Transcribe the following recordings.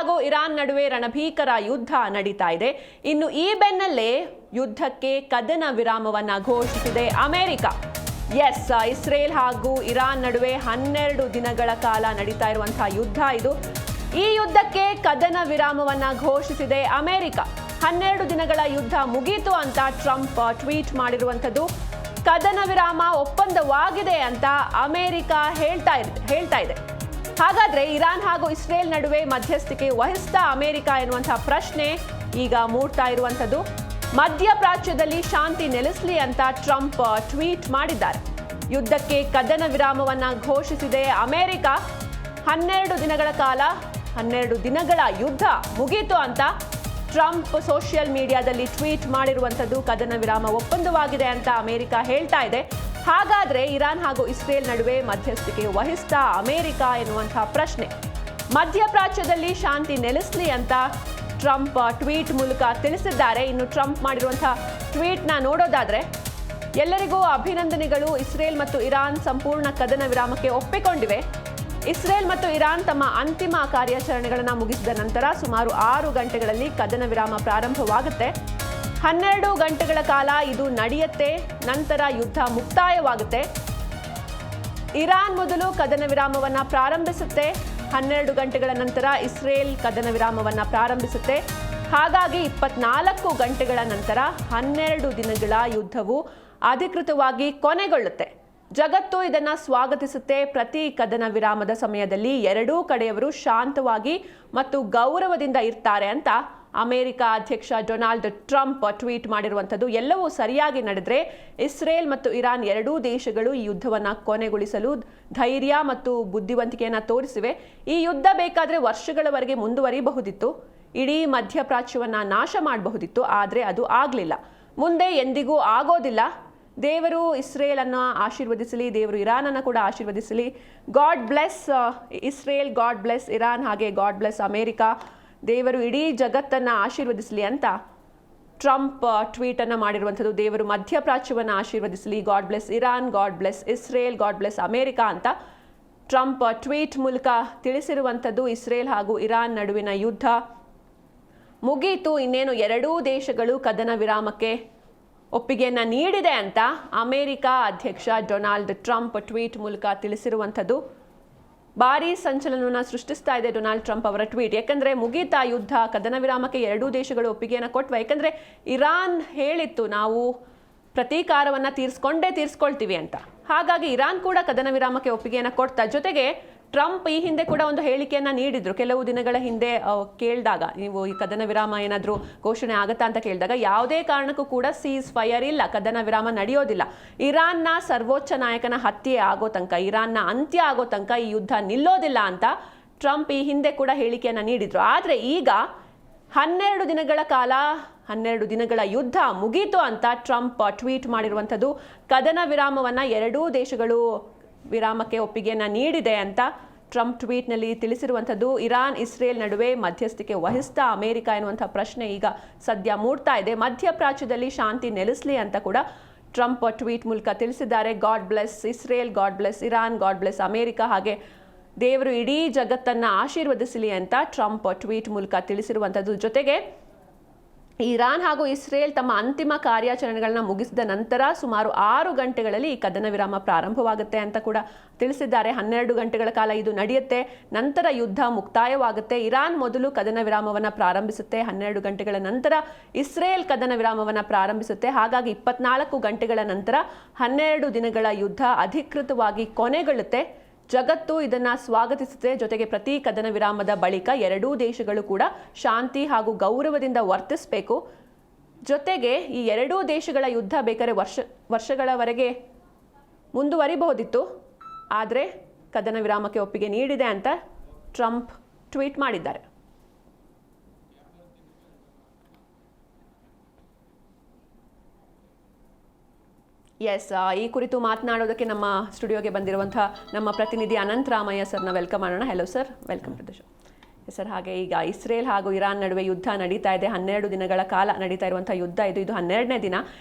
ಹಾಗೂ ಇರಾನ್ ನಡುವೆ ರಣಭೀಕರ ಯುದ್ಧ ನಡೀತಾ ಇದೆ. ಇನ್ನು ಈ ಬೆನ್ನಲ್ಲೇ ಯುದ್ಧಕ್ಕೆ ಕದನ ವಿರಾಮವನ್ನ ಘೋಷಿಸಿದೆ ಅಮೆರಿಕ. ಇಸ್ರೇಲ್ ಹಾಗೂ ಇರಾನ್ ನಡುವೆ 12 ದಿನಗಳ ಕಾಲ ನಡೀತಾ ಇರುವಂತಹ ಯುದ್ಧ ಇದು. ಈ ಯುದ್ಧಕ್ಕೆ ಕದನ ವಿರಾಮವನ್ನ ಘೋಷಿಸಿದೆ ಅಮೆರಿಕ. 12 ದಿನಗಳ ಯುದ್ಧ ಮುಗೀತು ಅಂತ ಟ್ರಂಪ್ ಟ್ವೀಟ್ ಮಾಡಿರುವಂಥದ್ದು. ಕದನ ವಿರಾಮ ಒಪ್ಪಂದವಾಗಿದೆ ಅಂತ ಅಮೆರಿಕ ಹೇಳ್ತಾ ಇದೆ. ಹಾಗಾದ್ರೆ ಇರಾನ್ ಹಾಗೂ ಇಸ್ರೇಲ್ ನಡುವೆ ಮಧ್ಯಸ್ಥಿಕೆ ವಹಿಸ್ತಾ ಅಮೆರಿಕ ಎನ್ನುವಂತಹ ಪ್ರಶ್ನೆ ಈಗ ಮೂಡ್ತಾ ಇರುವಂಥದ್ದು. ಮಧ್ಯಪ್ರಾಚ್ಯದಲ್ಲಿ ಶಾಂತಿ ನೆಲೆಸಲಿ ಅಂತ ಟ್ರಂಪ್ ಟ್ವೀಟ್ ಮಾಡಿದ್ದಾರೆ. ಯುದ್ಧಕ್ಕೆ ಕದನ ವಿರಾಮವನ್ನ ಘೋಷಿಸಿದೆ ಅಮೆರಿಕ. 12 ದಿನಗಳ ಕಾಲ 12 ದಿನಗಳ ಯುದ್ಧ ಮುಗೀತು ಅಂತ ಟ್ರಂಪ್ ಸೋಷಿಯಲ್ ಮೀಡಿಯಾದಲ್ಲಿ ಟ್ವೀಟ್ ಮಾಡಿರುವಂಥದ್ದು. ಕದನ ವಿರಾಮ ಒಪ್ಪಂದವಾಗಿದೆ ಅಂತ ಅಮೆರಿಕ ಹೇಳ್ತಾ ಇದೆ. ಹಾಗಾದ್ರೆ ಇರಾನ್ ಹಾಗೂ ಇಸ್ರೇಲ್ ನಡುವೆ ಮಧ್ಯಸ್ಥಿಕೆ ವಹಿಸ್ತಾ ಅಮೆರಿಕ ಎನ್ನುವಂತಹ ಪ್ರಶ್ನೆ. ಮಧ್ಯಪ್ರಾಚ್ಯದಲ್ಲಿ ಶಾಂತಿ ನೆಲೆಸಲಿ ಅಂತ ಟ್ರಂಪ್ ಟ್ವೀಟ್ ಮೂಲಕ ತಿಳಿಸಿದ್ದಾರೆ. ಇನ್ನು ಟ್ರಂಪ್ ಮಾಡಿರುವಂತಹ ಟ್ವೀಟ್ನ ನೋಡೋದಾದ್ರೆ, ಎಲ್ಲರಿಗೂ ಅಭಿನಂದನೆಗಳು. ಇಸ್ರೇಲ್ ಮತ್ತು ಇರಾನ್ ಸಂಪೂರ್ಣ ಕದನ ವಿರಾಮಕ್ಕೆ ಒಪ್ಪಿಕೊಂಡಿವೆ. ಇಸ್ರೇಲ್ ಮತ್ತು ಇರಾನ್ ತಮ್ಮ ಅಂತಿಮ ಕಾರ್ಯಾಚರಣೆಗಳನ್ನು ಮುಗಿಸಿದ ನಂತರ ಸುಮಾರು 6 ಗಂಟೆಗಳಲ್ಲಿ ಕದನ ವಿರಾಮ ಪ್ರಾರಂಭವಾಗುತ್ತೆ. 12 ಗಂಟೆಗಳ ಕಾಲ ಇದು ನಡೆಯುತ್ತೆ. ನಂತರ ಯುದ್ಧ ಮುಕ್ತಾಯವಾಗುತ್ತೆ. ಇರಾನ್ ಮೊದಲು ಕದನ ವಿರಾಮವನ್ನು ಪ್ರಾರಂಭಿಸುತ್ತೆ. 12 ಗಂಟೆಗಳ ನಂತರ ಇಸ್ರೇಲ್ ಕದನ ವಿರಾಮವನ್ನು ಪ್ರಾರಂಭಿಸುತ್ತೆ. ಹಾಗಾಗಿ 24 ಗಂಟೆಗಳ ನಂತರ 12 ದಿನಗಳ ಯುದ್ಧವು ಅಧಿಕೃತವಾಗಿ ಕೊನೆಗೊಳ್ಳುತ್ತೆ. ಜಗತ್ತು ಇದನ್ನ ಸ್ವಾಗತಿಸುತ್ತೆ. ಪ್ರತಿ ಕದನ ವಿರಾಮದ ಸಮಯದಲ್ಲಿ ಎರಡೂ ಕಡೆಯವರು ಶಾಂತವಾಗಿ ಮತ್ತು ಗೌರವದಿಂದ ಇರ್ತಾರೆ ಅಂತ ಅಮೆರಿಕ ಅಧ್ಯಕ್ಷ ಡೊನಾಲ್ಡ್ ಟ್ರಂಪ್ ಟ್ವೀಟ್ ಮಾಡಿರುವಂಥದ್ದು. ಎಲ್ಲವೂ ಸರಿಯಾಗಿ ನಡೆದರೆ ಇಸ್ರೇಲ್ ಮತ್ತು ಇರಾನ್ ಎರಡೂ ದೇಶಗಳು ಈ ಯುದ್ಧವನ್ನು ಕೊನೆಗೊಳಿಸಲು ಧೈರ್ಯ ಮತ್ತು ಬುದ್ಧಿವಂತಿಕೆಯನ್ನು ತೋರಿಸಿವೆ. ಈ ಯುದ್ಧ ಬೇಕಾದರೆ ವರ್ಷಗಳವರೆಗೆ ಮುಂದುವರಿಯಬಹುದಿತ್ತು. ಇಡೀ ಮಧ್ಯಪ್ರಾಚ್ಯವನ್ನು ನಾಶ ಮಾಡಬಹುದಿತ್ತು. ಆದರೆ ಅದು ಆಗಲಿಲ್ಲ. ಮುಂದೆ ಎಂದಿಗೂ ಆಗೋದಿಲ್ಲ. ದೇವರು ಇಸ್ರೇಲ್ ಅನ್ನು ಆಶೀರ್ವದಿಸಲಿ, ದೇವರು ಇರಾನ್ ಅನ್ನು ಕೂಡ ಆಶೀರ್ವದಿಸಲಿ. God bless Israel, God bless Iran, ಹಾಗೆ ಗಾಡ್ ಬ್ಲೆಸ್ ಅಮೆರಿಕ. ದೇವರು ಇಡೀ ಜಗತ್ತನ್ನು ಆಶೀರ್ವದಿಸಲಿ ಅಂತ ಟ್ರಂಪ್ ಟ್ವೀಟ್ ಅನ್ನು ಮಾಡಿರುವಂಥದ್ದು. ದೇವರು ಮಧ್ಯಪ್ರಾಚ್ಯವನ್ನು ಆಶೀರ್ವದಿಸಲಿ, God bless Iran, God bless Israel, God bless America ಅಂತ ಟ್ರಂಪ್ ಟ್ವೀಟ್ ಮೂಲಕ ತಿಳಿಸಿರುವಂಥದ್ದು. ಇಸ್ರೇಲ್ ಹಾಗೂ ಇರಾನ್ ನಡುವಿನ ಯುದ್ಧ ಮುಗೀತು. ಇನ್ನೇನು ಎರಡೂ ದೇಶಗಳು ಕದನ ವಿರಾಮಕ್ಕೆ ಒಪ್ಪಿಗೆಯನ್ನು ನೀಡಿದೆ ಅಂತ ಅಮೆರಿಕ ಅಧ್ಯಕ್ಷ ಡೊನಾಲ್ಡ್ ಟ್ರಂಪ್ ಟ್ವೀಟ್ ಮೂಲಕ ತಿಳಿಸಿರುವಂಥದ್ದು. ಭಾರೀ ಸಂಚಲನವನ್ನು ಸೃಷ್ಟಿಸ್ತಾ ಇದೆ ಡೊನಾಲ್ಡ್ ಟ್ರಂಪ್ ಅವರ ಟ್ವೀಟ್. ಯಾಕಂದರೆ ಮುಗೀತಾ ಯುದ್ಧ, ಕದನ ವಿರಾಮಕ್ಕೆ ಎರಡೂ ದೇಶಗಳು ಒಪ್ಪಿಗೆಯನ್ನು ಕೊಟ್ಟವು. ಯಾಕಂದರೆ ಇರಾನ್ ಹೇಳಿತ್ತು ನಾವು ಪ್ರತೀಕಾರವನ್ನು ತೀರಿಸ್ಕೊಳ್ತೀವಿ ಅಂತ. ಹಾಗಾಗಿ ಇರಾನ್ ಕೂಡ ಕದನ ವಿರಾಮಕ್ಕೆ ಒಪ್ಪಿಗೆಯನ್ನು ಕೊಡ್ತಾ, ಜೊತೆಗೆ ಟ್ರಂಪ್ ಈ ಹಿಂದೆ ಕೂಡ ಒಂದು ಹೇಳಿಕೆಯನ್ನು ನೀಡಿದ್ರು. ಕೆಲವು ದಿನಗಳ ಹಿಂದೆ ಕೇಳಿದಾಗ, ನೀವು ಈ ಕದನ ವಿರಾಮ ಏನಾದರೂ ಘೋಷಣೆ ಆಗುತ್ತಾ ಅಂತ ಕೇಳಿದಾಗ, ಯಾವುದೇ ಕಾರಣಕ್ಕೂ ಕೂಡ ಸೀಸ್ ಫೈರ್ ಇಲ್ಲ, ಕದನ ವಿರಾಮ ನಡೆಯೋದಿಲ್ಲ. ಇರಾನ್ನ ಸರ್ವೋಚ್ಚ ನಾಯಕನ ಹತ್ಯೆ ಆಗೋ ತನಕ, ಇರಾನ್ನ ಅಂತ್ಯ ಆಗೋ ತನಕ ಈ ಯುದ್ಧ ನಿಲ್ಲೋದಿಲ್ಲ ಅಂತ ಟ್ರಂಪ್ ಈ ಹಿಂದೆ ಕೂಡ ಹೇಳಿಕೆಯನ್ನು ನೀಡಿದ್ರು. ಆದರೆ ಈಗ 12 ದಿನಗಳ ಕಾಲ 12 ದಿನಗಳ ಯುದ್ಧ ಮುಗೀತು ಅಂತ ಟ್ರಂಪ್ ಟ್ವೀಟ್ ಮಾಡಿರುವಂಥದ್ದು. ಕದನ ವಿರಾಮವನ್ನು ಎರಡೂ ದೇಶಗಳು ವಿರಾಮಕ್ಕೆ ಒಪ್ಪಿಗೆಯನ್ನು ನೀಡಿದೆ ಅಂತ ಟ್ರಂಪ್ ಟ್ವೀಟ್ನಲ್ಲಿ ತಿಳಿಸಿರುವಂಥದ್ದು. ಇರಾನ್ ಇಸ್ರೇಲ್ ನಡುವೆ ಮಧ್ಯಸ್ಥಿಕೆ ವಹಿಸ್ತಾ ಅಮೆರಿಕ ಎನ್ನುವಂಥ ಪ್ರಶ್ನೆ ಈಗ ಸದ್ಯ ಮೂಡ್ತಾ ಇದೆ. ಮಧ್ಯಪ್ರಾಚ್ಯದಲ್ಲಿ ಶಾಂತಿ ನೆಲೆಸಲಿ ಅಂತ ಕೂಡ ಟ್ರಂಪ್ ಟ್ವೀಟ್ ಮೂಲಕ ತಿಳಿಸಿದ್ದಾರೆ. God bless Israel, God bless Iran, God bless America, ಹಾಗೆ ದೇವರು ಇಡೀ ಜಗತ್ತನ್ನು ಆಶೀರ್ವದಿಸಲಿ ಅಂತ ಟ್ರಂಪ್ ಟ್ವೀಟ್ ಮೂಲಕ ತಿಳಿಸಿರುವಂಥದ್ದು. ಜೊತೆಗೆ ಇರಾನ್ ಹಾಗೂ ಇಸ್ರೇಲ್ ತಮ್ಮ ಅಂತಿಮ ಕಾರ್ಯಾಚರಣೆಗಳನ್ನ ಮುಗಿಸಿದ ನಂತರ ಸುಮಾರು 6 ಗಂಟೆಗಳಲ್ಲಿ ಈ ಕದನ ವಿರಾಮ ಪ್ರಾರಂಭವಾಗುತ್ತೆ ಅಂತ ಕೂಡ ತಿಳಿಸಿದ್ದಾರೆ. 12 ಗಂಟೆಗಳ ಕಾಲ ಇದು ನಡೆಯುತ್ತೆ. ನಂತರ ಯುದ್ಧ ಮುಕ್ತಾಯವಾಗುತ್ತೆ. ಇರಾನ್ ಮೊದಲು ಕದನ ವಿರಾಮವನ್ನು ಪ್ರಾರಂಭಿಸುತ್ತೆ. 12 ಗಂಟೆಗಳ ನಂತರ ಇಸ್ರೇಲ್ ಕದನ ವಿರಾಮವನ್ನು ಪ್ರಾರಂಭಿಸುತ್ತೆ. ಹಾಗಾಗಿ 24 ಗಂಟೆಗಳ ನಂತರ 12 ದಿನಗಳ ಯುದ್ಧ ಅಧಿಕೃತವಾಗಿ ಕೊನೆಗೊಳ್ಳುತ್ತೆ. ಜಗತ್ತು ಇದನ್ನು ಸ್ವಾಗತಿಸುತ್ತೆ. ಜೊತೆಗೆ ಪ್ರತಿ ಕದನ ವಿರಾಮದ ಬಳಿಕ ಎರಡೂ ದೇಶಗಳು ಕೂಡ ಶಾಂತಿ ಹಾಗೂ ಗೌರವದಿಂದ ವರ್ತಿಸಬೇಕು. ಜೊತೆಗೆ ಈ ಎರಡೂ ದೇಶಗಳ ಯುದ್ಧ ಬೇಕಾದ್ರೆ ವರ್ಷಗಳವರೆಗೆ ಮುಂದುವರಿಬಹುದಿತ್ತು. ಆದರೆ ಕದನ ವಿರಾಮಕ್ಕೆ ಒಪ್ಪಿಗೆ ನೀಡಿದೆ ಅಂತ ಟ್ರಂಪ್ ಟ್ವೀಟ್ ಮಾಡಿದ್ದಾರೆ. ಈ ಕುರಿತು ಮಾತನಾಡೋದಕ್ಕೆ ನಮ್ಮ ಸ್ಟುಡಿಯೋಗೆ ಬಂದಿರುವಂತಹ ನಮ್ಮ ಪ್ರತಿನಿಧಿ ಅನಂತ್ ರಾಮಯ್ಯ ಸರ್ನ ವೆಲ್ಕಮ್ ಮಾಡೋಣ. Hello sir, welcome to the show. Sir, ಹಾಗೆ ಈಗ ಇಸ್ರೇಲ್ ಹಾಗೂ ಇರಾನ್ ನಡುವೆ ಯುದ್ಧ ನಡೀತಾ ಇದೆ. 12 ದಿನಗಳ ಕಾಲ ನಡೀತಾ ಇರುವಂತಹ ಯುದ್ಧ ಇದು 12ನೇ ದಿನ.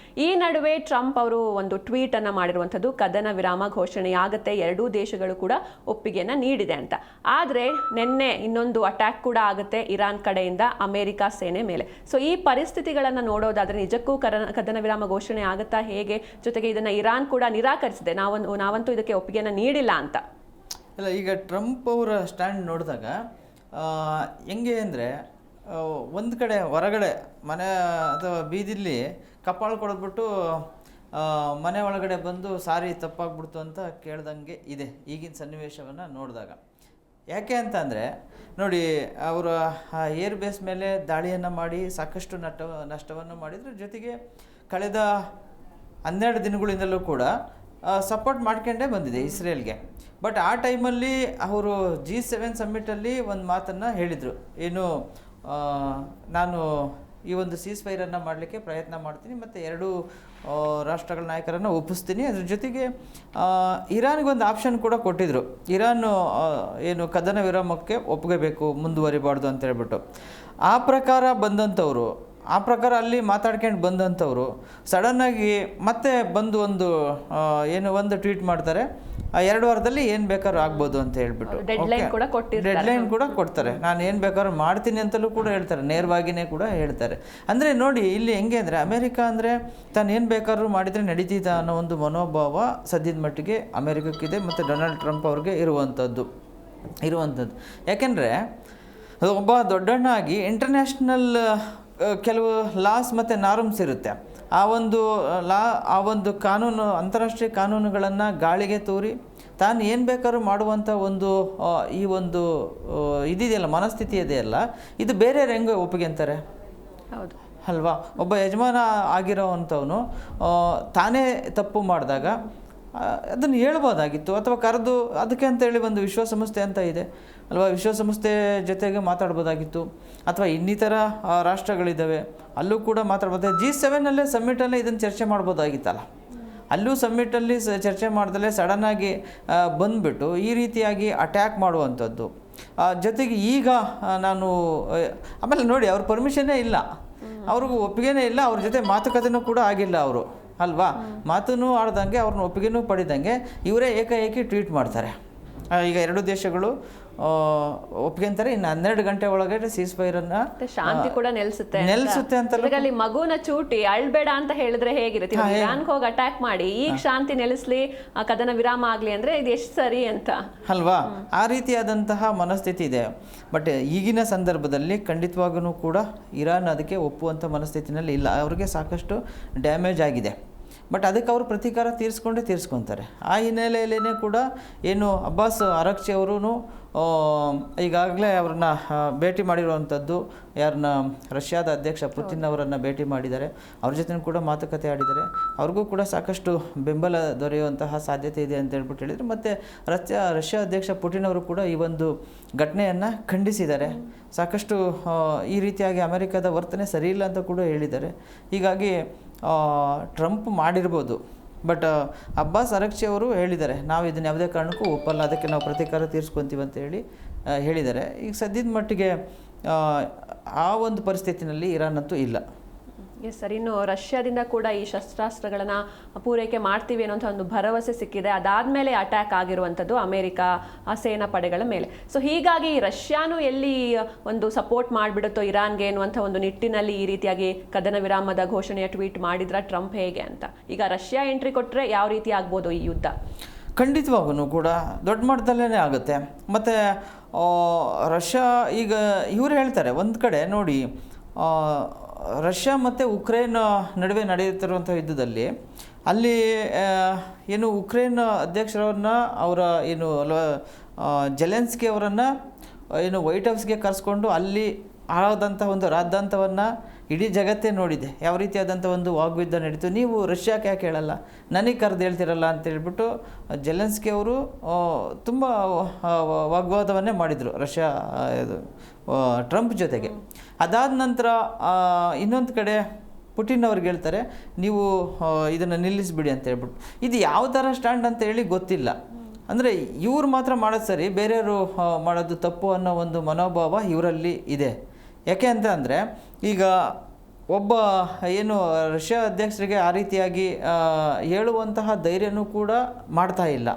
ಈ ನಡುವೆ ಟ್ರಂಪ್ ಅವರು ಒಂದು ಟ್ವೀಟ್ ಅನ್ನ ಮಾಡಿರುವಂಥದ್ದು, ಕದನ ವಿರಾಮ ಘೋಷಣೆಯಾಗುತ್ತೆ, ಎರಡೂ ದೇಶಗಳು ಕೂಡ ಒಪ್ಪಿಗೆಯನ್ನ ನೀಡಿದೆ ಅಂತ. ಆದರೆ ನಿನ್ನೆ ಇನ್ನೊಂದು ಅಟ್ಯಾಕ್ ಕೂಡ ಆಗುತ್ತೆ ಇರಾನ್ ಕಡೆಯಿಂದ ಅಮೆರಿಕ ಸೇನೆ ಮೇಲೆ. ಸೊ ಈ ಪರಿಸ್ಥಿತಿಗಳನ್ನು ನೋಡೋದಾದ್ರೆ ನಿಜಕ್ಕೂ ಕದನ ವಿರಾಮ ಘೋಷಣೆ ಆಗುತ್ತಾ, ಹೇಗೆ? ಜೊತೆಗೆ ಇದನ್ನ ಇರಾನ್ ಕೂಡ ನಿರಾಕರಿಸಿದೆ, ನಾವಂತೂ ಇದಕ್ಕೆ ಒಪ್ಪಿಗೆಯನ್ನ ನೀಡಿಲ್ಲ ಅಂತ. ಇಲ್ಲ, ಈಗ ಟ್ರಂಪ್ ಅವರ ಸ್ಟ್ಯಾಂಡ್ ನೋಡಿದಾಗ ಹೆಂಗೆ ಅಂದರೆ, ಒಂದು ಕಡೆ ಹೊರಗಡೆ ಮನೆ ಅಥವಾ ಬೀದಿಲಿ ಕಪಾಳು ಕೊಡ್ಬಿಟ್ಟು ಮನೆ ಒಳಗಡೆ ಬಂದು ಸಾರಿ ತಪ್ಪಾಗ್ಬಿಡ್ತು ಅಂತ ಕೇಳ್ದಂಗೆ ಇದೆ ಈಗಿನ ಸನ್ನಿವೇಶವನ್ನು ನೋಡಿದಾಗ. ಯಾಕೆ ಅಂತ ಅಂದರೆ ನೋಡಿ, ಅವರು ಏರ್ ಬೇಸ್ ಮೇಲೆ ದಾಳಿಯನ್ನು ಮಾಡಿ ಸಾಕಷ್ಟು ನಷ್ಟವನ್ನು ಮಾಡಿದ್ರ ಜೊತೆಗೆ ಕಳೆದ 12 ದಿನಗಳಿಂದಲೂ ಕೂಡ ಸಪೋರ್ಟ್ ಮಾಡ್ಕೊಂಡೇ ಬಂದಿದೆ ಇಸ್ರೇಲ್ಗೆ. ಬಟ್ ಆ ಟೈಮಲ್ಲಿ ಅವರು G7 ಸಮ್ಮಿಟಲ್ಲಿ ಒಂದು ಮಾತನ್ನು ಹೇಳಿದರು, ಏನು ನಾನು ಈ ಒಂದು ಸೀಸ್ಫೈರನ್ನು ಮಾಡಲಿಕ್ಕೆ ಪ್ರಯತ್ನ ಮಾಡ್ತೀನಿ ಮತ್ತು 2 ರಾಷ್ಟ್ರಗಳ ನಾಯಕರನ್ನು ಒಪ್ಪಿಸ್ತೀನಿ. ಅದ್ರ ಜೊತೆಗೆ ಇರಾನ್ಗೊಂದು ಆಪ್ಷನ್ ಕೂಡ ಕೊಟ್ಟಿದ್ದರು, ಇರಾನು ಏನು ಕದನ ವಿರಾಮಕ್ಕೆ ಒಪ್ಕೋಬೇಕು, ಮುಂದುವರಿಬಾರ್ದು ಅಂತ ಹೇಳ್ಬಿಟ್ಟು. ಆ ಪ್ರಕಾರ ಬಂದಂಥವ್ರು, ಆ ಪ್ರಕಾರ ಅಲ್ಲಿ ಮಾತಾಡ್ಕೊಂಡು ಬಂದಂಥವ್ರು ಸಡನ್ನಾಗಿ ಮತ್ತೆ ಬಂದು ಒಂದು ಟ್ವೀಟ್ ಮಾಡ್ತಾರೆ, 2 ವಾರದಲ್ಲಿ ಏನು ಬೇಕಾದ್ರೂ ಆಗ್ಬೋದು ಅಂತ ಹೇಳ್ಬಿಟ್ಟು ಡೆಡ್ಲೈನ್ ಕೂಡ ಕೊಡ್ತಾರೆ. ನಾನು ಏನು ಬೇಕಾದ್ರೂ ಮಾಡ್ತೀನಿ ಅಂತಲೂ ಕೂಡ ಹೇಳ್ತಾರೆ, ನೇರವಾಗಿಯೇ ಕೂಡ ಹೇಳ್ತಾರೆ. ಅಂದರೆ ನೋಡಿ, ಇಲ್ಲಿ ಹೆಂಗೆ ಅಂದರೆ ಅಮೇರಿಕ ಅಂದರೆ ತಾನು ಏನು ಬೇಕಾದ್ರೂ ಮಾಡಿದರೆ ನಡೀತಿದ್ದ ಅನ್ನೋ ಒಂದು ಮನೋಭಾವ ಸದ್ಯದ ಮಟ್ಟಿಗೆ ಅಮೇರಿಕಕ್ಕಿದೆ ಮತ್ತು ಡೊನಾಲ್ಡ್ ಟ್ರಂಪ್ ಅವ್ರಿಗೆ ಇರುವಂಥದ್ದು. ಯಾಕೆಂದರೆ ಒಬ್ಬ ದೊಡ್ಡಣ್ಣ ಆಗಿ ಇಂಟರ್ನ್ಯಾಷನಲ್ ಕೆಲವು ಲಾಸ್ ಮತ್ತು ನಾರ್ಮ್ಸ್ ಇರುತ್ತೆ. ಆ ಒಂದು ಕಾನೂನು, ಅಂತಾರಾಷ್ಟ್ರೀಯ ಕಾನೂನುಗಳನ್ನು ಗಾಳಿಗೆ ತೂರಿ ತಾನು ಏನು ಬೇಕಾದ್ರೂ ಮಾಡುವಂಥ ಈ ಒಂದು ಇದಿದೆಯಲ್ಲ, ಮನಸ್ಥಿತಿ ಇದೆಯಲ್ಲ, ಇದು ಬೇರೆಯವ್ರು ಹೆಂಗೆ ಒಪ್ಪಿಗೆ ಅಂತಾರೆ? ಹೌದು ಅಲ್ವಾ? ಒಬ್ಬ ಯಜಮಾನ ಆಗಿರೋವಂಥವನು ತಾನೇ ತಪ್ಪು ಮಾಡಿದಾಗ ಅದನ್ನು ಹೇಳ್ಬೋದಾಗಿತ್ತು, ಅಥವಾ ಕರೆದು ಅದಕ್ಕೆ ಅಂತೇಳಿ ಒಂದು ವಿಶ್ವಸಂಸ್ಥೆ ಅಂತ ಇದೆ ಅಲ್ವಾ, ವಿಶ್ವಸಂಸ್ಥೆ ಜೊತೆಗೆ ಮಾತಾಡ್ಬೋದಾಗಿತ್ತು. ಅಥವಾ ಇನ್ನಿತರ ರಾಷ್ಟ್ರಗಳಿದ್ದಾವೆ, ಅಲ್ಲೂ ಕೂಡ ಮಾತಾಡ್ಬೋದು. G7 ಸಮ್ಮಿಟಲ್ಲೇ ಇದನ್ನು ಚರ್ಚೆ ಮಾಡ್ಬೋದಾಗಿತ್ತಲ್ಲ. ಅಲ್ಲೂ ಸಮ್ಮಿಟಲ್ಲಿ ಚರ್ಚೆ ಮಾಡ್ದಲೇ ಸಡನ್ನಾಗಿ ಬಂದುಬಿಟ್ಟು ಈ ರೀತಿಯಾಗಿ ಅಟ್ಯಾಕ್ ಮಾಡುವಂಥದ್ದು. ಜೊತೆಗೆ ಈಗ ಆಮೇಲೆ ನೋಡಿ, ಅವ್ರ ಪರ್ಮಿಷನ್ನೇ ಇಲ್ಲ, ಅವ್ರಿಗೂ ಒಪ್ಪಿಗೆನೇ ಇಲ್ಲ, ಅವ್ರ ಜೊತೆ ಮಾತುಕತೆನೂ ಕೂಡ ಆಗಿಲ್ಲ ಅವರು, ಅಲ್ವಾ? ಮಾತೂ ಆಡ್ದಂಗೆ, ಅವ್ರನ್ನ ಒಪ್ಪಿಗೆನೂ ಪಡಿದಂಗೆ ಇವರೇ ಏಕಾಏಕಿ ಟ್ವೀಟ್ ಮಾಡ್ತಾರೆ. ಈಗ 2 ದೇಶಗಳು ಒಪ್ಕೊಂತಾರೆ, ಇನ್ನು 12 ಗಂಟೆ ಒಳಗಡೆ ಸೀಸ್ಫೈರನ್ನು ಶಾಂತಿ ಕೂಡ ನೆಲೆಸುತ್ತೆ ಅಂತ. ಅಲ್ಲಿ ಮಗುನ ಚೂಟಿ ಅಳ್ಬೇಡ ಅಂತ ಹೇಳಿದ್ರೆ ಹೇಗಿರುತ್ತೆ? ಇರಾನ್ಗೆ ಹೋಗಿ ಅಟ್ಯಾಕ್ ಮಾಡಿ ಈಗ ಶಾಂತಿ ನೆಲೆಸ್ಲಿ, ಕದನ ವಿರಾಮ ಆಗಲಿ ಅಂದರೆ ಇದು ಎಷ್ಟು ಸರಿ ಅಂತ, ಅಲ್ವಾ? ಆ ರೀತಿಯಾದಂತಹ ಮನಸ್ಥಿತಿ ಇದೆ. ಬಟ್ ಈಗಿನ ಸಂದರ್ಭದಲ್ಲಿ ಖಂಡಿತವಾಗೂ ಕೂಡ ಇರಾನ್ ಅದಕ್ಕೆ ಒಪ್ಪುವಂಥ ಮನಸ್ಥಿತಿನಲ್ಲಿ ಇಲ್ಲ. ಅವ್ರಿಗೆ ಸಾಕಷ್ಟು ಡ್ಯಾಮೇಜ್ ಆಗಿದೆ. ಬಟ್ ಅದಕ್ಕೆ ಅವರು ಪ್ರತೀಕಾರ ತೀರಿಸ್ಕೊತಾರೆ. ಆ ಹಿನ್ನೆಲೆಯಲ್ಲೇ ಕೂಡ ಏನು ಅಬ್ಬಾಸ್ ಅರಕ್ಚಿ ಅವರು ಈಗಾಗಲೇ ಅವ್ರನ್ನ ಭೇಟಿ ಮಾಡಿರುವಂಥದ್ದು, ಯಾರನ್ನ ರಷ್ಯಾದ ಅಧ್ಯಕ್ಷ ಪುತಿನ್ ಅವರನ್ನು ಭೇಟಿ ಮಾಡಿದ್ದಾರೆ, ಅವ್ರ ಜೊತೆ ಕೂಡ ಮಾತುಕತೆ ಆಡಿದ್ದಾರೆ. ಅವ್ರಿಗೂ ಕೂಡ ಸಾಕಷ್ಟು ಬೆಂಬಲ ದೊರೆಯುವಂತಹ ಸಾಧ್ಯತೆ ಇದೆ ಅಂತ ಹೇಳ್ಬಿಟ್ಟು ಹೇಳಿದರು. ಮತ್ತು ರಷ್ಯಾ ಅಧ್ಯಕ್ಷ ಪುಟಿನ್ ಅವರು ಕೂಡ ಈ ಒಂದು ಘಟನೆಯನ್ನು ಖಂಡಿಸಿದ್ದಾರೆ. ಸಾಕಷ್ಟು ಈ ರೀತಿಯಾಗಿ ಅಮೆರಿಕದ ವರ್ತನೆ ಸರಿಯಿಲ್ಲ ಅಂತ ಕೂಡ ಹೇಳಿದ್ದಾರೆ. ಹೀಗಾಗಿ ಟ್ರಂಪ್ ಮಾಡಿರ್ಬೋದು, ಬಟ್ ಅಬ್ಬಾಸ್ ಅರಕ್ಚಿ ಅವರು ಹೇಳಿದ್ದಾರೆ, ನಾವು ಇದನ್ನು ಯಾವುದೇ ಕಾರಣಕ್ಕೂ ಒಪ್ಪಲ್ಲ, ಅದಕ್ಕೆ ನಾವು ಪ್ರತೀಕಾರ ತೀರಿಸ್ಕೊತೀವಿ ಅಂತ ಹೇಳಿದ್ದಾರೆ. ಈಗ ಸದ್ಯದ ಮಟ್ಟಿಗೆ ಆ ಒಂದು ಪರಿಸ್ಥಿತಿನಲ್ಲಿ ಇರಾನ್ ಅಂತೂ ಇಲ್ಲ. ಎಸ್ ಸರ್, ಇನ್ನು ರಷ್ಯಾದಿಂದ ಕೂಡ ಈ ಶಸ್ತ್ರಾಸ್ತ್ರಗಳನ್ನು ಪೂರೈಕೆ ಮಾಡ್ತೀವಿ ಅನ್ನೋಂಥ ಒಂದು ಭರವಸೆ ಸಿಕ್ಕಿದೆ. ಅದಾದಮೇಲೆ ಅಟ್ಯಾಕ್ ಆಗಿರುವಂಥದ್ದು ಅಮೆರಿಕ ಸೇನಾ ಪಡೆಗಳ ಮೇಲೆ. ಸೊ ಹೀಗಾಗಿ ರಷ್ಯಾನು ಎಲ್ಲಿ ಒಂದು ಸಪೋರ್ಟ್ ಮಾಡಿಬಿಡುತ್ತೋ ಇರಾನ್ಗೆ ಅನ್ನುವಂಥ ಒಂದು ನಿಟ್ಟಿನಲ್ಲಿ ಈ ರೀತಿಯಾಗಿ ಕದನ ವಿರಾಮದ ಘೋಷಣೆಯ ಟ್ವೀಟ್ ಮಾಡಿದ್ರ ಟ್ರಂಪ್ ಹೇಗೆ ಅಂತ. ಈಗ ರಷ್ಯಾ ಎಂಟ್ರಿ ಕೊಟ್ಟರೆ ಯಾವ ರೀತಿ ಆಗ್ಬೋದು ಈ ಯುದ್ಧ? ಖಂಡಿತವಾಗೂ ಕೂಡ ದೊಡ್ಡ ಮಟ್ಟದಲ್ಲೇ ಆಗುತ್ತೆ. ಮತ್ತು ರಷ್ಯಾ ಈಗ ಇವರು ಹೇಳ್ತಾರೆ, ಒಂದು ಕಡೆ ನೋಡಿ, ರಷ್ಯಾ ಮತ್ತು ಉಕ್ರೇನ್ ನಡುವೆ ನಡೆಯುತ್ತಿರುವಂಥ ಯುದ್ಧದಲ್ಲಿ ಅಲ್ಲಿ ಏನು ಉಕ್ರೇನ್ ಅಧ್ಯಕ್ಷರವ್ರನ್ನ ಜೆಲೆನ್ಸ್ಕಿ ಅವರನ್ನು ವೈಟ್ ಹೌಸ್ಗೆ ಕರೆಸ್ಕೊಂಡು ಅಲ್ಲಿ ಆದಂಥ ಒಂದು ರಾದ್ಧಾಂತವನ್ನು ಇಡೀ ಜಗತ್ತೇ ನೋಡಿದೆ. ಯಾವ ರೀತಿಯಾದಂಥ ಒಂದು ವಾಗ್ಯುದ್ಧ ನಡೀತು. ನೀವು ರಷ್ಯಾಕ್ಕೆ ಯಾಕೆ ಹೇಳಲ್ಲ, ನನಗೆ ಕರೆದು ಹೇಳ್ತಿರಲ್ಲ ಅಂತ ಹೇಳ್ಬಿಟ್ಟು ಜೆಲೆನ್ಸ್ಕಿ ಅವರು ತುಂಬ ವಾಗ್ವಾದವನ್ನೇ ಮಾಡಿದರು ಟ್ರಂಪ್ ಜೊತೆಗೆ. ಅದಾದ ನಂತರ ಇನ್ನೊಂದು ಕಡೆ ಪುಟಿನ್ ಅವ್ರಿಗೆ ಹೇಳ್ತಾರೆ, ನೀವು ಇದನ್ನು ನಿಲ್ಲಿಸಿಬಿಡಿ ಅಂತ ಹೇಳ್ಬಿಟ್ಟು. ಇದು ಯಾವ ಥರ ಸ್ಟ್ಯಾಂಡ್ ಅಂತ ಹೇಳಿ ಗೊತ್ತಿಲ್ಲ, ಅಂದರೆ ಇವ್ರು ಮಾತ್ರ ಮಾಡೋದು ಸರಿ, ಬೇರೆಯವರು ಮಾಡೋದು ತಪ್ಪು ಅನ್ನೋ ಒಂದು ಮನೋಭಾವ ಇವರಲ್ಲಿ ಇದೆ. ಯಾಕೆ ಅಂತ ಅಂದರೆ ಈಗ ಒಬ್ಬ ಏನು ರಷ್ಯಾ ಅಧ್ಯಕ್ಷರಿಗೆ ಆ ರೀತಿಯಾಗಿ ಹೇಳುವಂತಹ ಧೈರ್ಯನೂ ಕೂಡ ಮಾಡ್ತಾ ಇಲ್ಲ,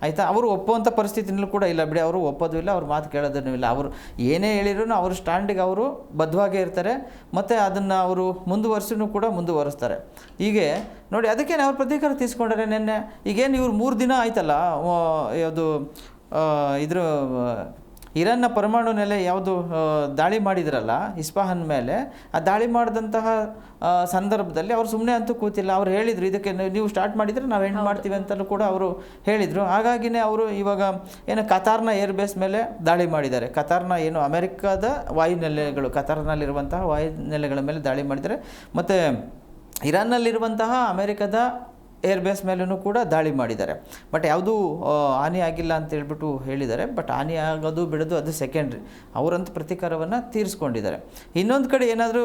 ಆಯಿತಾ. ಅವರು ಒಪ್ಪುವಂಥ ಪರಿಸ್ಥಿತಿನಲ್ಲೂ ಕೂಡ ಇಲ್ಲ ಬಿಡಿ, ಅವರು ಒಪ್ಪೋದು ಇಲ್ಲ, ಅವ್ರ ಮಾತು ಕೇಳೋದೂ ಇಲ್ಲ. ಅವರು ಏನೇ ಹೇಳಿದ್ರು ಅವ್ರ ಸ್ಟ್ಯಾಂಡಿಗೆ ಅವರು ಬದ್ಧವಾಗೇ ಇರ್ತಾರೆ, ಮತ್ತು ಅದನ್ನು ಅವರು ಮುಂದುವರಿಸ್ತಾರೆ. ಹೀಗೆ ನೋಡಿ, ಅದಕ್ಕೇನೆ ಅವ್ರು ಪ್ರತೀಕಾರ ತೀರ್ಸ್ಕೊಂಡ್ರೆ ನಿನ್ನೆ. ಈಗೇನು ಇವ್ರು 3 ದಿನ ಆಯ್ತಲ್ಲ, ಯಾವುದು ಇದ್ರ ಇರಾನ್ನ ಪರಮಾಣು ನೆಲೆ ಯಾವುದು ದಾಳಿ ಮಾಡಿದ್ರಲ್ಲ ಇಸ್ಫಹಾನ್ ಮೇಲೆ, ಆ ದಾಳಿ ಮಾಡಿದಂತಹ ಸಂದರ್ಭದಲ್ಲಿ ಅವ್ರು ಸುಮ್ಮನೆ ಅಂತೂ ಕೂತಿಲ್ಲ. ಅವ್ರು ಹೇಳಿದರು, ಇದಕ್ಕೆ ನೀವು ಸ್ಟಾರ್ಟ್ ಮಾಡಿದರೆ ನಾವು ಎಂಡ್ ಮಾಡ್ತೀವಿ ಅಂತಲೂ ಕೂಡ ಅವರು ಹೇಳಿದರು. ಹಾಗಾಗಿನೇ ಅವರು ಇವಾಗ ಏನು ಕತಾರ್ನ ಏರ್ಬೇಸ್ ಮೇಲೆ ದಾಳಿ ಮಾಡಿದ್ದಾರೆ. ಕತಾರ್ನ ಏನು ಅಮೆರಿಕದ ವಾಯುನೆಲೆಗಳು, ಕತಾರ್ನಲ್ಲಿರುವಂತಹ ವಾಯುನೆಲೆಗಳ ಮೇಲೆ ದಾಳಿ ಮಾಡಿದ್ದಾರೆ. ಮತ್ತು ಇರಾನ್ನಲ್ಲಿರುವಂತಹ ಅಮೆರಿಕದ ಏರ್ಬೇಸ್ ಮೇಲೂ ಕೂಡ ದಾಳಿ ಮಾಡಿದ್ದಾರೆ. ಬಟ್ ಯಾವುದೂ ಹಾನಿ ಆಗಿಲ್ಲ ಅಂತ ಹೇಳ್ಬಿಟ್ಟು ಹೇಳಿದ್ದಾರೆ. ಬಟ್ ಹಾನಿ ಆಗೋದು ಬಿಡೋದು ಅದು ಸೆಕೆಂಡ್ರಿ, ಅವರಂತೂ ಪ್ರತೀಕಾರವನ್ನು ತೀರಿಸ್ಕೊಂಡಿದ್ದಾರೆ. ಇನ್ನೊಂದು ಕಡೆ ಏನಾದರೂ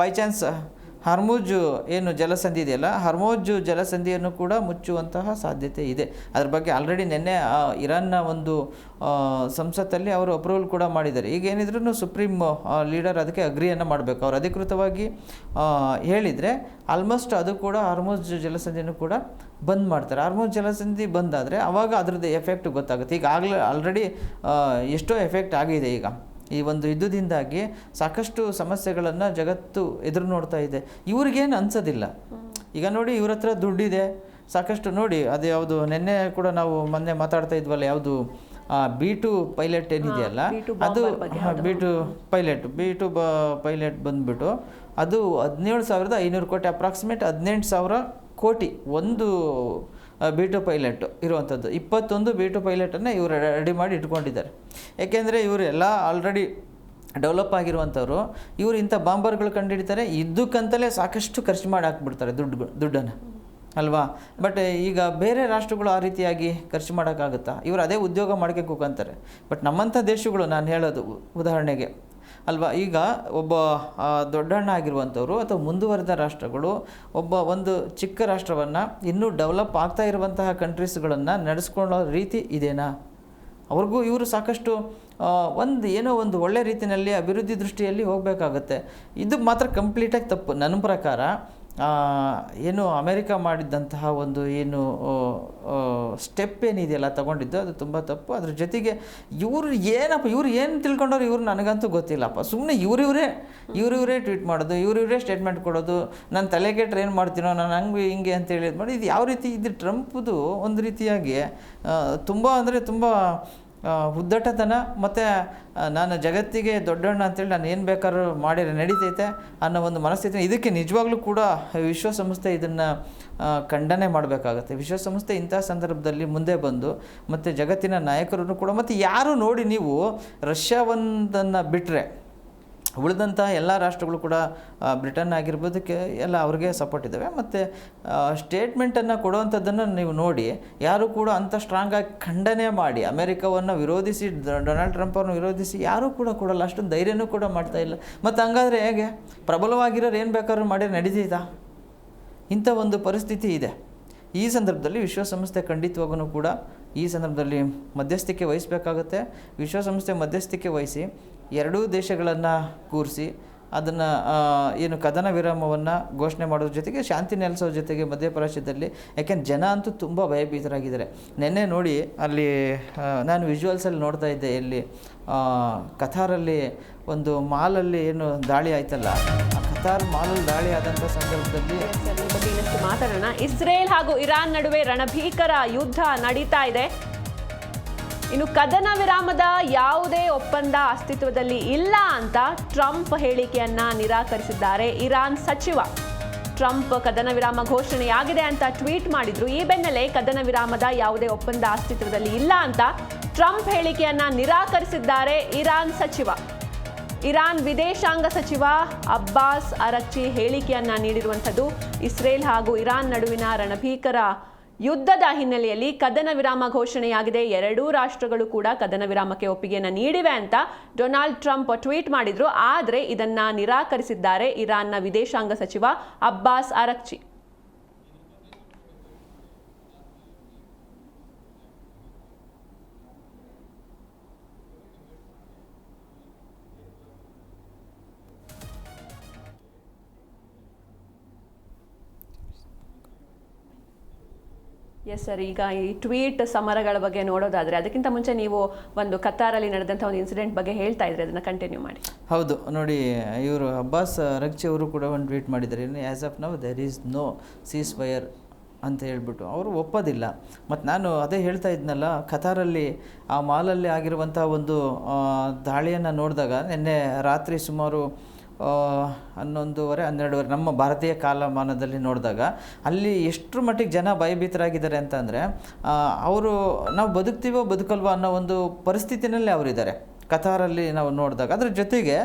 ಬೈ ಚಾನ್ಸ್ ಹರ್ಮುಜ್ ಏನು ಜಲಸಂಧಿ ಇದೆಯಲ್ಲ, ಹರ್ಮುಜ್ ಜಲಸಂಧಿಯನ್ನು ಕೂಡ ಮುಚ್ಚುವಂತಹ ಸಾಧ್ಯತೆ ಇದೆ. ಅದ್ರ ಬಗ್ಗೆ ಆಲ್ರೆಡಿ ನಿನ್ನೆ ಇರಾನ್ನ ಒಂದು ಸಂಸತ್ತಲ್ಲಿ ಅವರು ಅಪ್ರೂವಲ್ ಕೂಡ ಮಾಡಿದ್ದಾರೆ. ಈಗ ಏನಿದ್ರು ಸುಪ್ರೀಂ ಲೀಡರ್ ಅದಕ್ಕೆ ಅಗ್ರಿಯನ್ನು ಮಾಡಬೇಕು. ಅವರು ಅಧಿಕೃತವಾಗಿ ಹೇಳಿದರೆ ಆಲ್ಮೋಸ್ಟ್ ಅದು ಕೂಡ ಹರ್ಮುಜ್ ಜಲಸಂಧಿಯನ್ನು ಕೂಡ ಬಂದ್ ಮಾಡ್ತಾರೆ. ಹರ್ಮುಜ್ ಜಲಸಂಧಿ ಬಂದಾದರೆ ಆವಾಗ ಅದ್ರದ್ದು ಎಫೆಕ್ಟ್ ಗೊತ್ತಾಗುತ್ತೆ. ಈಗ ಆಲ್ರೆಡಿ ಎಷ್ಟೋ ಎಫೆಕ್ಟ್ ಆಗಿದೆ. ಈಗ ಈ ಒಂದು ಯುದ್ಧದಿಂದಾಗಿ ಸಾಕಷ್ಟು ಸಮಸ್ಯೆಗಳನ್ನು ಜಗತ್ತು ಎದುರು ನೋಡ್ತಾ ಇದೆ. ಇವ್ರಿಗೇನು ಅನ್ಸೋದಿಲ್ಲ. ಈಗ ನೋಡಿ, ಇವ್ರ ಹತ್ರ ದುಡ್ಡಿದೆ ಸಾಕಷ್ಟು. ನೋಡಿ, ಅದು ಯಾವುದು ನಿನ್ನೆ ಕೂಡ ನಾವು ಮೊನ್ನೆ ಮಾತಾಡ್ತಾ ಇದ್ವಲ್ಲ, ಯಾವುದು B2 ಪೈಲಟ್ ಏನಿದೆಯಲ್ಲ, ಅದು B2 ಪೈಲಟ್ ಬಂದುಬಿಟ್ಟು ಅದು 17,500 ಕೋಟಿ, ಅಪ್ರಾಕ್ಸಿಮೇಟ್ 18,000 ಕೋಟಿ ಒಂದು B2 ಪೈಲಟ್ ಇರುವಂಥದ್ದು. 21 B2 ಪೈಲಟನ್ನು ಇವರು ರೆಡಿ ಮಾಡಿ ಇಟ್ಕೊಂಡಿದ್ದಾರೆ. ಏಕೆಂದರೆ ಇವರು ಎಲ್ಲ ಆಲ್ರೆಡಿ ಡೆವಲಪ್ ಆಗಿರುವಂಥವ್ರು. ಇವರು ಇಂಥ ಬಾಂಬರ್ಗಳು ಕಂಡುಹಿಡಿತಾರೆ, ಇದಕ್ಕಂತಲೇ ಸಾಕಷ್ಟು ಖರ್ಚು ಮಾಡಿ ಹಾಕ್ಬಿಡ್ತಾರೆ ದುಡ್ಡನ್ನು, ಅಲ್ವಾ. ಬಟ್ ಈಗ ಬೇರೆ ರಾಷ್ಟ್ರಗಳು ಆ ರೀತಿಯಾಗಿ ಖರ್ಚು ಮಾಡೋಕ್ಕಾಗುತ್ತಾ? ಇವರು ಅದೇ ಉದ್ಯೋಗ ಮಾಡ್ಕೊಂಡು ಕೂಗಂತಾರೆ. ಬಟ್ ನಮ್ಮಂಥ ದೇಶಗಳು, ನಾನು ಹೇಳೋದು ಉದಾಹರಣೆಗೆ ಅಲ್ವಾ, ಈಗ ಒಬ್ಬ ದೊಡ್ಡಣ್ಣ ಆಗಿರುವಂಥವ್ರು ಅಥವಾ ಮುಂದುವರೆದ ರಾಷ್ಟ್ರಗಳು ಒಂದು ಚಿಕ್ಕ ರಾಷ್ಟ್ರವನ್ನು ಇನ್ನೂ ಡೆವಲಪ್ ಆಗ್ತಾ ಇರುವಂತಹ ಕಂಟ್ರೀಸ್ಗಳನ್ನು ನಡೆಸ್ಕೊಳ್ಳೋ ರೀತಿ ಇದೇನಾ? ಅವ್ರಿಗೂ ಇವರು ಸಾಕಷ್ಟು ಏನೋ ಒಂದು ಒಳ್ಳೆ ರೀತಿಯಲ್ಲಿ ಅಭಿವೃದ್ಧಿ ದೃಷ್ಟಿಯಲ್ಲಿ ಹೋಗಬೇಕಾಗತ್ತೆ. ಇದು ಮಾತ್ರ ಕಂಪ್ಲೀಟಾಗಿ ತಪ್ಪು ನನ್ನ ಪ್ರಕಾರ. ಏನು ಅಮೆರಿಕ ಮಾಡಿದ್ದಂತಹ ಒಂದು ಏನು ಸ್ಟೆಪ್ ಏನಿದೆಯಲ್ಲ ತಗೊಂಡಿದ್ದು, ಅದು ತುಂಬ ತಪ್ಪು. ಅದ್ರ ಜೊತೆಗೆ ಇವರು ಏನು ತಿಳ್ಕೊಂಡವ್ರು ಇವ್ರು ನನಗಂತೂ ಗೊತ್ತಿಲ್ಲಪ್ಪ. ಸುಮ್ಮನೆ ಇವರಿವರೇ ಟ್ವೀಟ್ ಮಾಡೋದು, ಇವರಿವರೇ ಸ್ಟೇಟ್ಮೆಂಟ್ ಕೊಡೋದು, ನಾನು ತಲೆಗೆ ಟ್ರೈನ್ ಮಾಡ್ತೀನೋ, ನಾನು ಹಂಗೆ ಹಿಂಗೆ ಅಂತ ಹೇಳಿ ಮಾಡಿ. ಇದು ಯಾವ ರೀತಿ ಇದು ಟ್ರಂಪ್ದು ಒಂದು ರೀತಿಯಾಗಿ ತುಂಬ ಅಂದರೆ ತುಂಬ ಉದ್ದಟತನ. ಮತ್ತು ನಾನು ಜಗತ್ತಿಗೆ ದೊಡ್ಡಣ್ಣ ಅಂತೇಳಿ ನಾನು ಏನು ಬೇಕಾದ್ರೂ ಮಾಡಿದ್ರೆ ನಡೀತೈತೆ ಅನ್ನೋ ಒಂದು ಮನಸ್ಥಿತಿ. ಇದಕ್ಕೆ ನಿಜವಾಗ್ಲೂ ಕೂಡ ವಿಶ್ವಸಂಸ್ಥೆ ಇದನ್ನು ಖಂಡನೆ ಮಾಡಬೇಕಾಗತ್ತೆ. ವಿಶ್ವಸಂಸ್ಥೆ ಇಂಥ ಸಂದರ್ಭದಲ್ಲಿ ಮುಂದೆ ಬಂದು ಮತ್ತು ಜಗತ್ತಿನ ನಾಯಕರನ್ನು ಕೂಡ, ಮತ್ತು ಯಾರು ನೋಡಿ ನೀವು ರಷ್ಯಾವೊಂದನ್ನು ಬಿಟ್ಟರೆ ಉಳಿದಂಥ ಎಲ್ಲ ರಾಷ್ಟ್ರಗಳು ಕೂಡ ಬ್ರಿಟನ್ ಆಗಿರ್ಬೋದಕ್ಕೆ ಎಲ್ಲ ಅವ್ರಿಗೆ ಸಪೋರ್ಟ್ ಇದ್ದಾವೆ. ಮತ್ತು ಸ್ಟೇಟ್ಮೆಂಟನ್ನು ಕೊಡುವಂಥದ್ದನ್ನು ನೀವು ನೋಡಿ, ಯಾರು ಕೂಡ ಅಂಥ ಸ್ಟ್ರಾಂಗಾಗಿ ಖಂಡನೆ ಮಾಡಿ ಅಮೆರಿಕವನ್ನು ವಿರೋಧಿಸಿ, ಡೊನಾಲ್ಡ್ ಟ್ರಂಪ್ ಅವ್ರನ್ನ ವಿರೋಧಿಸಿ ಯಾರೂ ಕೂಡ ಕೊಡಲ್ಲ. ಅಷ್ಟೊಂದು ಧೈರ್ಯನೂ ಕೂಡ ಮಾಡ್ತಾ ಇಲ್ಲ. ಮತ್ತು ಹಂಗಾದರೆ ಹೇಗೆ? ಪ್ರಬಲವಾಗಿರೋರು ಏನು ಬೇಕಾದ್ರೂ ಮಾಡಿ ನಡೀತೈತಾ? ಇಂಥ ಒಂದು ಪರಿಸ್ಥಿತಿ ಇದೆ. ಈ ಸಂದರ್ಭದಲ್ಲಿ ವಿಶ್ವಸಂಸ್ಥೆ ಖಂಡಿತವಾಗೂ ಕೂಡ ಈ ಸಂದರ್ಭದಲ್ಲಿ ಮಧ್ಯಸ್ಥಿಕೆ ವಹಿಸಬೇಕಾಗುತ್ತೆ. ವಿಶ್ವಸಂಸ್ಥೆ ಮಧ್ಯಸ್ಥಿಕೆ ವಹಿಸಿ ಎರಡೂ ದೇಶಗಳನ್ನು ಕೂರಿಸಿ ಅದನ್ನು ಏನು ಕದನ ವಿರಾಮವನ್ನು ಘೋಷಣೆ ಮಾಡೋದ್ರ ಜೊತೆಗೆ ಶಾಂತಿ ನೆಲೆಸೋ ಜೊತೆಗೆ ಮಧ್ಯಪ್ರಾಚ್ಯದಲ್ಲಿ. ಯಾಕೆಂದ್ರೆ ಜನ ಅಂತೂ ತುಂಬ ಭಯಭೀತರಾಗಿದ್ದಾರೆ. ನಿನ್ನೆ ನೋಡಿ, ಅಲ್ಲಿ ನಾನು ವಿಜುವಲ್ಸಲ್ಲಿ ನೋಡ್ತಾ ಇದ್ದೆ, ಇಲ್ಲಿ ಕತಾರಲ್ಲಿ ಒಂದು ಮಾಲಲ್ಲಿ ಏನು ದಾಳಿ ಆಯ್ತಲ್ಲ, ಆ ಕತಾರ್ ಮಾಲಲ್ಲಿ ದಾಳಿ ಆದಂಥ ಸಂದರ್ಭದಲ್ಲಿ ಮಾತಾಡೋಣ. ಇಸ್ರೇಲ್ ಹಾಗೂ ಇರಾನ್ ನಡುವೆ ರಣಭೀಕರ ಯುದ್ಧ ನಡೀತಾ ಇದೆ. ಇನ್ನು ಕದನ ವಿರಾಮದ ಯಾವುದೇ ಒಪ್ಪಂದ ಅಸ್ತಿತ್ವದಲ್ಲಿ ಇಲ್ಲ ಅಂತ ಟ್ರಂಪ್ ಹೇಳಿಕೆಯನ್ನ ನಿರಾಕರಿಸಿದ್ದಾರೆ ಇರಾನ್ ಸಚಿವ. ಟ್ರಂಪ್ ಕದನ ವಿರಾಮ ಘೋಷಣೆಯಾಗಿದೆ ಅಂತ ಟ್ವೀಟ್ ಮಾಡಿದ್ರು. ಈ ಬೆನ್ನಲ್ಲೇ ಕದನ ವಿರಾಮದ ಯಾವುದೇ ಒಪ್ಪಂದ ಅಸ್ತಿತ್ವದಲ್ಲಿ ಇಲ್ಲ ಅಂತ ಟ್ರಂಪ್ ಹೇಳಿಕೆಯನ್ನ ನಿರಾಕರಿಸಿದ್ದಾರೆ ಇರಾನ್ ಸಚಿವ. ಇರಾನ್ ವಿದೇಶಾಂಗ ಸಚಿವ ಅಬ್ಬಾಸ್ ಅರಕ್ಚಿ ಹೇಳಿಕೆಯನ್ನ ನೀಡಿರುವಂಥದ್ದು. ಇಸ್ರೇಲ್ ಹಾಗೂ ಇರಾನ್ ನಡುವಿನ ರಣಭೀಕರ ಯುದ್ಧದ ಹಿನ್ನೆಲೆಯಲ್ಲಿ ಕದನ ವಿರಾಮ ಘೋಷಣೆಯಾಗಿದೆ. ಎರಡೂ ರಾಷ್ಟ್ರಗಳು ಕೂಡ ಕದನ ವಿರಾಮಕ್ಕೆ ಒಪ್ಪಿಗೆಯನ್ನು ನೀಡಿವೆ ಅಂತ ಡೊನಾಲ್ಡ್ ಟ್ರಂಪ್ ಟ್ವೀಟ್ ಮಾಡಿದ್ರು. ಆದರೆ ಇದನ್ನ ನಿರಾಕರಿಸಿದ್ದಾರೆ ಇರಾನ್ನ ವಿದೇಶಾಂಗ ಸಚಿವ ಅಬ್ಬಾಸ್ ಅರಕ್ಚಿ. ಎಸ್ ಸರ್, ಈಗ ಈ ಟ್ವೀಟ್ ಸಮರಗಳ ಬಗ್ಗೆ ನೋಡೋದಾದರೆ ಅದಕ್ಕಿಂತ ಮುಂಚೆ ನೀವು ಒಂದು ಕತಾರಲ್ಲಿ ನಡೆದಂಥ ಒಂದು ಇನ್ಸಿಡೆಂಟ್ ಬಗ್ಗೆ ಹೇಳ್ತಾ ಇದ್ರೆ ಅದನ್ನು ಕಂಟಿನ್ಯೂ ಮಾಡಿ. ಹೌದು ನೋಡಿ, ಇವರು ಅಬ್ಬಾಸ್ ಅರಗ್ಚಿ ಅವರು ಕೂಡ ಒಂದು ಟ್ವೀಟ್ ಮಾಡಿದ್ದಾರೆ, as of now there is no ceasefire ಅಂತ ಹೇಳ್ಬಿಟ್ಟು ಅವರು ಒಪ್ಪೋದಿಲ್ಲ. ಮತ್ತು ನಾನು ಅದೇ ಹೇಳ್ತಾ ಇದ್ನಲ್ಲ, ಕತಾರಲ್ಲಿ ಆ ಮಾಲಲ್ಲಿ ಆಗಿರುವಂಥ ಒಂದು ದಾಳಿಯನ್ನು ನೋಡಿದಾಗ ನಿನ್ನೆ ರಾತ್ರಿ ಸುಮಾರು 11:30 12 ನಮ್ಮ ಭಾರತೀಯ ಕಾಲಮಾನದಲ್ಲಿ ನೋಡಿದಾಗ ಅಲ್ಲಿ ಎಷ್ಟರ ಮಟ್ಟಿಗೆ ಜನ ಭಯಭೀತರಾಗಿದ್ದಾರೆ ಅಂತಂದರೆ ಅವರು ನಾವು ಬದುಕ್ತೀವೋ ಬದುಕಲ್ವೋ ಅನ್ನೋ ಒಂದು ಪರಿಸ್ಥಿತಿನಲ್ಲಿ ಅವರಿದ್ದಾರೆ ಕತಾರಲ್ಲಿ ನಾವು ನೋಡಿದಾಗ. ಅದ್ರ ಜೊತೆಗೆ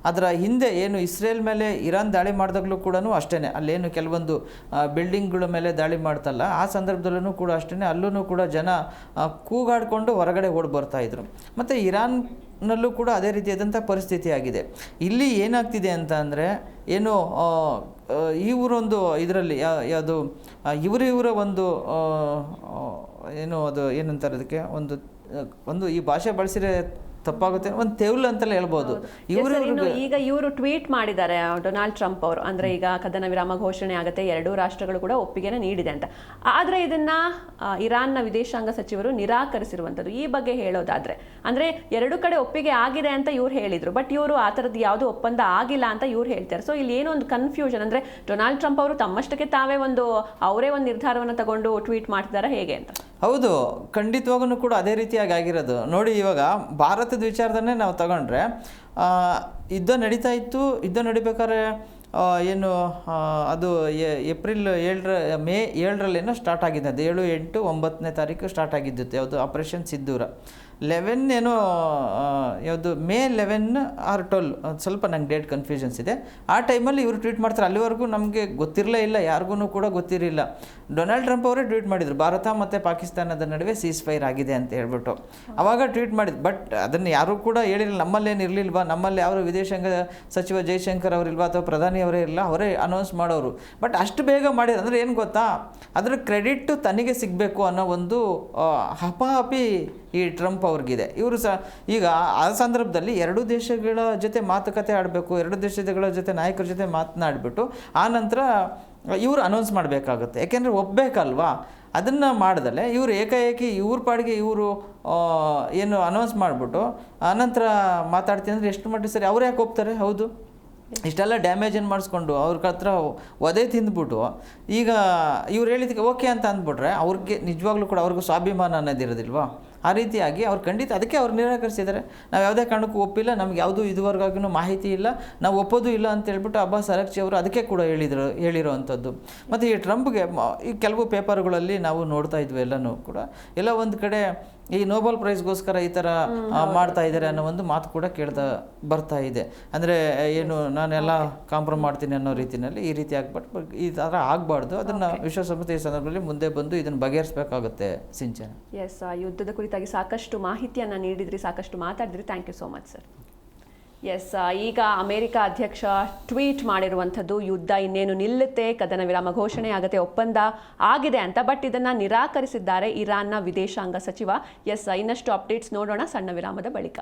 ಅದರ ಹಿಂದೆ ಏನು ಇಸ್ರೇಲ್ ಮೇಲೆ ಇರಾನ್ ದಾಳಿ ಮಾಡಿದಾಗಲೂ ಕೂಡ ಅಷ್ಟೇ, ಅಲ್ಲೇನು ಕೆಲವೊಂದು ಬಿಲ್ಡಿಂಗ್ಗಳ ಮೇಲೆ ದಾಳಿ ಮಾಡ್ತಲ್ಲ, ಆ ಸಂದರ್ಭದಲ್ಲೂ ಕೂಡ ಅಷ್ಟೇ, ಅಲ್ಲೂ ಕೂಡ ಜನ ಕೂಗಾಡಿಕೊಂಡು ಹೊರಗಡೆ ಓಡಿ ಬರ್ತಾಯಿದ್ರು. ಮತ್ತು ಇರಾನ್ನಲ್ಲೂ ಕೂಡ ಅದೇ ರೀತಿಯಾದಂಥ ಪರಿಸ್ಥಿತಿ ಆಗಿದೆ. ಇಲ್ಲಿ ಏನಾಗ್ತಿದೆ ಅಂತ ಅಂದರೆ ಏನು ಇವರೊಂದು ಇದರಲ್ಲಿ ಯಾವುದು ಇವರ ಒಂದು ಏನು ಅದು ಏನಂತಾರೆ ಅದಕ್ಕೆ ಒಂದು ಈ ಭಾಷೆ ಬಳಸಿದ್ರೆ ತಪ್ಪಾಗುತ್ತೆ, ಒಂದು ತೆವಲು ಅಂತಲೇ ಹೇಳ್ಬೋದು. ಈಗ ಇವರು ಟ್ವೀಟ್ ಮಾಡಿದ್ದಾರೆ ಡೊನಾಲ್ಡ್ ಟ್ರಂಪ್ ಅವರು, ಅಂದ್ರೆ ಈಗ ಕದನ ವಿರಾಮ ಘೋಷಣೆ ಆಗುತ್ತೆ, ಎರಡೂ ರಾಷ್ಟ್ರಗಳು ಕೂಡ ಒಪ್ಪಿಗೆನ ನೀಡಿದೆ ಅಂತ. ಆದ್ರೆ ಇದನ್ನ ಇರಾನ್ನ ವಿದೇಶಾಂಗ ಸಚಿವರು ನಿರಾಕರಿಸಿರುವಂಥದ್ದು. ಈ ಬಗ್ಗೆ ಹೇಳೋದಾದ್ರೆ ಅಂದ್ರೆ ಎರಡು ಕಡೆ ಒಪ್ಪಿಗೆ ಆಗಿದೆ ಅಂತ ಇವ್ರು ಹೇಳಿದ್ರು, ಬಟ್ ಇವರು ಆ ಥರದ್ದು ಯಾವುದು ಒಪ್ಪಂದ ಆಗಿಲ್ಲ ಅಂತ ಇವ್ರು ಹೇಳ್ತಾರೆ. ಸೊ ಇಲ್ಲಿ ಏನೋ ಒಂದು ಕನ್ಫ್ಯೂಷನ್, ಅಂದ್ರೆ ಡೊನಾಲ್ಡ್ ಟ್ರಂಪ್ ಅವರು ತಮ್ಮಷ್ಟಕ್ಕೆ ತಾವೇ ಅವರೇ ಒಂದು ನಿರ್ಧಾರವನ್ನು ತಗೊಂಡು ಟ್ವೀಟ್ ಮಾಡ್ತಿದ್ದಾರೆ ಹೇಗೆ ಅಂತ. ಹೌದು, ಖಂಡಿತವಾಗೂ ಕೂಡ ಅದೇ ರೀತಿಯಾಗಿ ಆಗಿರೋದು. ನೋಡಿ, ಇವಾಗ ಭಾರತದ ವಿಚಾರದನ್ನೇ ನಾವು ತಗೊಂಡ್ರೆ ಯುದ್ಧ ನಡೀತಾ ಇತ್ತು. ಯುದ್ಧ ನಡಿಬೇಕಾದ್ರೆ ಏನು ಅದು ಮೇ 7 ಸ್ಟಾರ್ಟ್ ಆಗಿದ್ದು, ಅದು 7, 8, 9ನೇ ತಾರೀಕು ಸ್ಟಾರ್ಟ್ ಆಗಿದ್ದು ಯಾವುದು ಆಪರೇಷನ್ ಸಿಂಧೂರ. 11 ಏನೋ ಯಾವುದು ಮೇ 11 or 12, ಸ್ವಲ್ಪ ನಂಗೆ ಡೇಟ್ ಕನ್ಫ್ಯೂಷನ್ಸ್ ಇದೆ. ಆ ಟೈಮಲ್ಲಿ ಇವರು ಟ್ವೀಟ್ ಮಾಡ್ತಾರೆ. ಅಲ್ಲಿವರೆಗೂ ನಮಗೆ ಗೊತ್ತಿರಲೇ ಇಲ್ಲ, ಯಾರಿಗೂ ಕೂಡ ಗೊತ್ತಿರಲಿಲ್ಲ. ಡೊನಾಲ್ಡ್ ಟ್ರಂಪ್ ಅವರೇ ಟ್ವೀಟ್ ಮಾಡಿದರು, ಭಾರತ ಮತ್ತು ಪಾಕಿಸ್ತಾನದ ನಡುವೆ ಸೀಸ್ ಫೈರ್ ಆಗಿದೆ ಅಂತ ಹೇಳ್ಬಿಟ್ಟು ಆವಾಗ ಟ್ವೀಟ್ ಮಾಡಿದ್ರು. ಬಟ್ ಅದನ್ನು ಯಾರೂ ಕೂಡ ಹೇಳಿರಲಿಲ್ಲ. ನಮ್ಮಲ್ಲೇನು ಇರಲಿಲ್ವಾ, ನಮ್ಮಲ್ಲಿ ಯಾವ ವಿದೇಶಾಂಗ ಸಚಿವ ಜೈಶಂಕರ್ ಅವರಿಲ್ವಾ ಅಥವಾ ಪ್ರಧಾನಿ ಅವರೇ ಇಲ್ಲ, ಅವರೇ ಅನೌನ್ಸ್ ಮಾಡೋರು. ಬಟ್ ಅಷ್ಟು ಬೇಗ ಮಾಡಿದ್ರು ಅಂದರೆ ಏನು ಗೊತ್ತಾ, ಅದರ ಕ್ರೆಡಿಟ್ ತನಗೆ ಸಿಗಬೇಕು ಅನ್ನೋ ಒಂದು ಹಪಾಹಪಿ ಈ ಟ್ರಂಪ್ ಅವ್ರಿಗಿದೆ. ಇವರು ಈಗ ಆ ಸಂದರ್ಭದಲ್ಲಿ ಎರಡೂ ದೇಶಗಳ ಜೊತೆ ಮಾತುಕತೆ ಆಡಬೇಕು, ಎರಡು ದೇಶಗಳ ಜೊತೆ ನಾಯಕರ ಜೊತೆ ಮಾತನಾಡಿಬಿಟ್ಟು ಆ ನಂತರ ಇವರು ಅನೌನ್ಸ್ ಮಾಡಬೇಕಾಗುತ್ತೆ. ಯಾಕೆಂದರೆ ಒಪ್ಪಬೇಕಲ್ವಾ, ಅದನ್ನು ಮಾಡ್ದಲೆ ಇವರು ಏಕಾಏಕಿ ಇವ್ರ ಪಾಡಿಗೆ ಇವರು ಏನು ಅನೌನ್ಸ್ ಮಾಡಿಬಿಟ್ಟು ಆನಂತರ ಮಾತಾಡ್ತೀನಿ ಅಂದರೆ ಎಷ್ಟು ಮಟ್ಟಿಗೆ ಸರಿ, ಅವ್ರು ಯಾಕೆ ಒಪ್ತಾರೆ? ಹೌದು, ಇಷ್ಟೆಲ್ಲ ಡ್ಯಾಮೇಜನ್ನು ಮಾಡಿಸ್ಕೊಂಡು ಅವ್ರ ಹತ್ರ ಒದೆ ತಿಂದ್ಬಿಟ್ಟು ಈಗ ಇವ್ರು ಹೇಳಿದ್ದಕ್ಕೆ ಓಕೆ ಅಂತ ಅಂದ್ಬಿಟ್ರೆ ಅವ್ರಿಗೆ ನಿಜವಾಗ್ಲೂ ಕೂಡ ಅವ್ರಿಗೂ ಸ್ವಾಭಿಮಾನ ಅನ್ನೋದಿರೋದಿಲ್ವಾ? ಆ ರೀತಿಯಾಗಿ ಅವ್ರು ಖಂಡಿತ ಅದಕ್ಕೆ ಅವ್ರು ನಿರಾಕರಿಸಿದ್ದಾರೆ. ನಾವು ಯಾವುದೇ ಕಾರಣಕ್ಕೂ ಒಪ್ಪಿಲ್ಲ, ನಮ್ಗೆ ಯಾವುದೂ ಇದುವರೆಗಾಗೂ ಮಾಹಿತಿ ಇಲ್ಲ, ನಾವು ಒಪ್ಪೋದು ಇಲ್ಲ ಅಂತ ಹೇಳ್ಬಿಟ್ಟು ಅಬ್ಬಾಸ್ ಅರಗ್ಚಿ ಅವರು ಅದಕ್ಕೆ ಕೂಡ ಹೇಳಿರೋ ಅಂಥದ್ದು. ಮತ್ತು ಈ ಟ್ರಂಪ್ಗೆ ಈ ಕೆಲವು ಪೇಪರ್ಗಳಲ್ಲಿ ನಾವು ನೋಡ್ತಾ ಇದ್ವಿ ಎಲ್ಲನೂ ಕೂಡ, ಎಲ್ಲ ಒಂದು ಕಡೆ ಈ ನೋಬೆಲ್ ಪ್ರೈಸ್ಗೋಸ್ಕರ ಈ ಥರ ಮಾಡ್ತಾ ಇದ್ದಾರೆ ಅನ್ನೋ ಒಂದು ಮಾತು ಕೂಡ ಬರ್ತಾ ಇದೆ. ಅಂದರೆ ಏನು ನಾನೆಲ್ಲ ಕಾಂಪ್ರಮೈಸ್ ಮಾಡ್ತೀನಿ ಅನ್ನೋ ರೀತಿಯಲ್ಲಿ ಈ ರೀತಿ ಆಗ್ಬಾರ್ದು, ಈ ಥರ ಆಗಬಾರ್ದು. ಅದನ್ನು ವಿಶ್ವಸಂಸ್ಥೆ ಈ ಸಂದರ್ಭದಲ್ಲಿ ಮುಂದೆ ಬಂದು ಇದನ್ನು ಬಗೆಹರಿಸಬೇಕಾಗುತ್ತೆ. ಸಿಂಚನ, ಎಸ್, ಯುದ್ಧದ ಕುರಿತಾಗಿ ಸಾಕಷ್ಟು ಮಾಹಿತಿಯನ್ನು ನೀಡಿದ್ರಿ, ಸಾಕಷ್ಟು ಮಾತಾಡಿದ್ರಿ. Thank you so much sir. Yes, ಈಗ ಅಮೆರಿಕ ಅಧ್ಯಕ್ಷ ಟ್ವೀಟ್ ಮಾಡಿರುವಂಥದ್ದು ಯುದ್ಧ ಇನ್ನೇನು ನಿಲ್ಲುತ್ತೆ, ಕದನ ವಿರಾಮ ಘೋಷಣೆ ಆಗುತ್ತೆ, ಒಪ್ಪಂದ ಆಗಿದೆ ಅಂತ. ಬಟ್ ಇದನ್ನು ನಿರಾಕರಿಸಿದ್ದಾರೆ ಇರಾನ್ನ ವಿದೇಶಾಂಗ ಸಚಿವ. ಎಸ್, ಇನ್ನಷ್ಟು ಅಪ್ಡೇಟ್ಸ್ ನೋಡೋಣ ಸಣ್ಣ ವಿರಾಮದ ಬಳಿಕ.